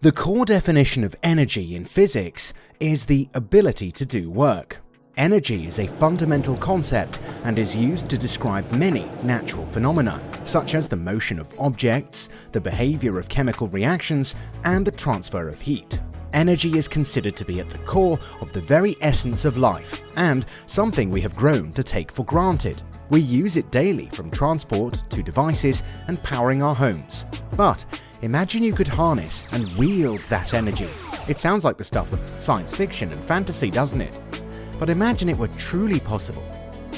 The core definition of energy in physics is the ability to do work. Energy is a fundamental concept and is used to describe many natural phenomena, such as the motion of objects, the behavior of chemical reactions, and the transfer of heat. Energy is considered to be at the core of the very essence of life, and something we have grown to take for granted. We use it daily, from transport to devices and powering our homes. But imagine you could harness and wield that energy. It sounds like the stuff of science fiction and fantasy, doesn't it? But imagine it were truly possible.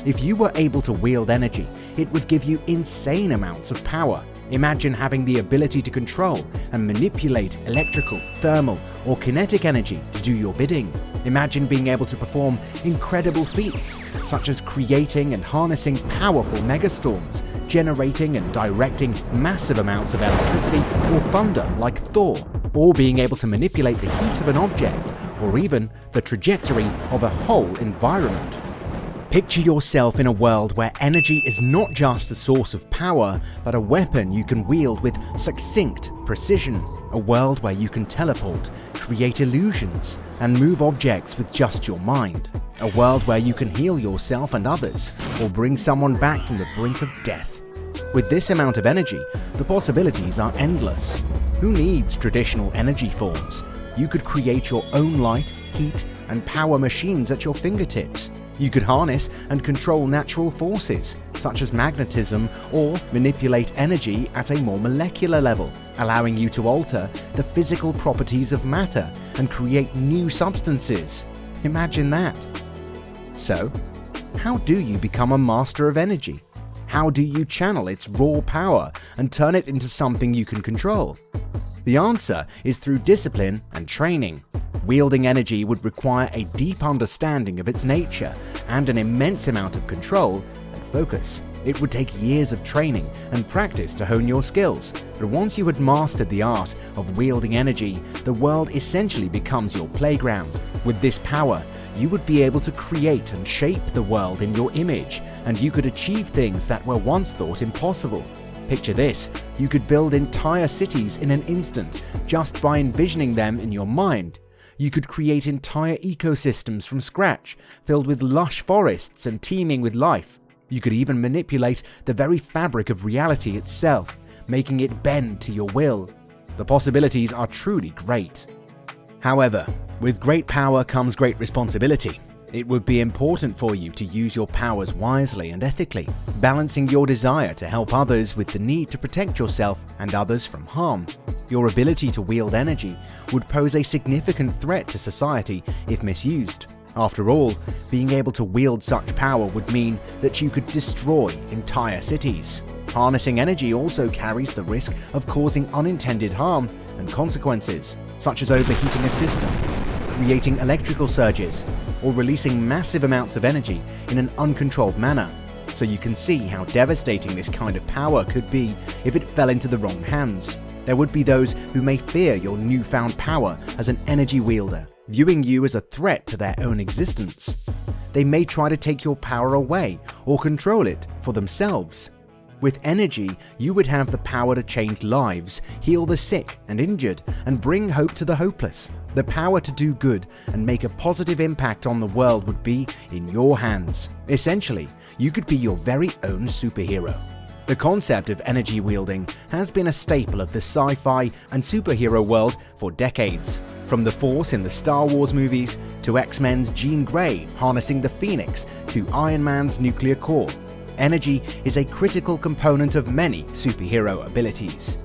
If you were able to wield energy, it would give you insane amounts of power. Imagine having the ability to control and manipulate electrical, thermal, or kinetic energy to do your bidding. Imagine being able to perform incredible feats, such as creating and harnessing powerful megastorms, generating and directing massive amounts of electricity or thunder like Thor, or being able to manipulate the heat of an object, or even the trajectory of a whole environment. Picture yourself in a world where energy is not just a source of power, but a weapon you can wield with succinct precision. A world where you can teleport, create illusions, and move objects with just your mind. A world where you can heal yourself and others, or bring someone back from the brink of death. With this amount of energy, the possibilities are endless. Who needs traditional energy forms? You could create your own light, heat, and power machines at your fingertips. You could harness and control natural forces, such as magnetism, or manipulate energy at a more molecular level, allowing you to alter the physical properties of matter and create new substances. Imagine that. So, how do you become a master of energy? How do you channel its raw power and turn it into something you can control? The answer is through discipline and training. Wielding energy would require a deep understanding of its nature and an immense amount of control and focus. It would take years of training and practice to hone your skills, but once you had mastered the art of wielding energy, the world essentially becomes your playground. With this power, you would be able to create and shape the world in your image, and you could achieve things that were once thought impossible. Picture this: you could build entire cities in an instant just by envisioning them in your mind. You could create entire ecosystems from scratch, filled with lush forests and teeming with life. You could even manipulate the very fabric of reality itself, making it bend to your will. The possibilities are truly great. However, with great power comes great responsibility. It would be important for you to use your powers wisely and ethically, balancing your desire to help others with the need to protect yourself and others from harm. Your ability to wield energy would pose a significant threat to society if misused. After all, being able to wield such power would mean that you could destroy entire cities. Harnessing energy also carries the risk of causing unintended harm and consequences, such as overheating a system, creating electrical surges, or releasing massive amounts of energy in an uncontrolled manner. So you can see how devastating this kind of power could be if it fell into the wrong hands. There would be those who may fear your newfound power as an energy wielder, viewing you as a threat to their own existence. They may try to take your power away or control it for themselves. With energy, you would have the power to change lives, heal the sick and injured, and bring hope to the hopeless. The power to do good and make a positive impact on the world would be in your hands. Essentially, you could be your very own superhero. The concept of energy wielding has been a staple of the sci-fi and superhero world for decades. From the Force in the Star Wars movies, to X-Men's Jean Grey harnessing the Phoenix, to Iron Man's nuclear core, energy is a critical component of many superhero abilities.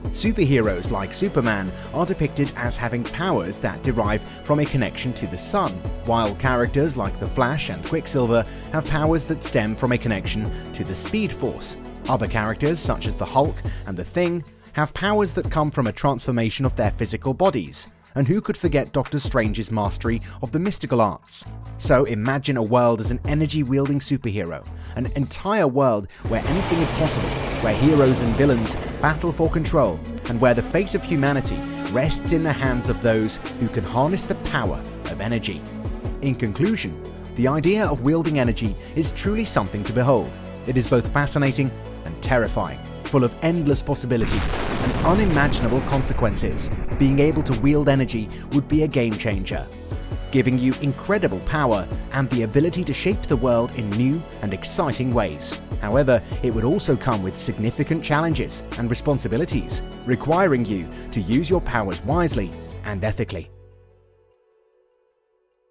Superheroes like Superman are depicted as having powers that derive from a connection to the sun, while characters like the Flash and Quicksilver have powers that stem from a connection to the Speed Force. Other characters, such as the Hulk and the Thing, have powers that come from a transformation of their physical bodies. And who could forget Doctor Strange's mastery of the mystical arts? So imagine a world as an energy-wielding superhero, an entire world where anything is possible, where heroes and villains battle for control, and where the fate of humanity rests in the hands of those who can harness the power of energy. In conclusion, the idea of wielding energy is truly something to behold. It is both fascinating and terrifying. full of endless possibilities and unimaginable consequences. Being able to wield energy would be a game changer, giving you incredible power and the ability to shape the world in new and exciting ways. However, it would also come with significant challenges and responsibilities, requiring you to use your powers wisely and ethically.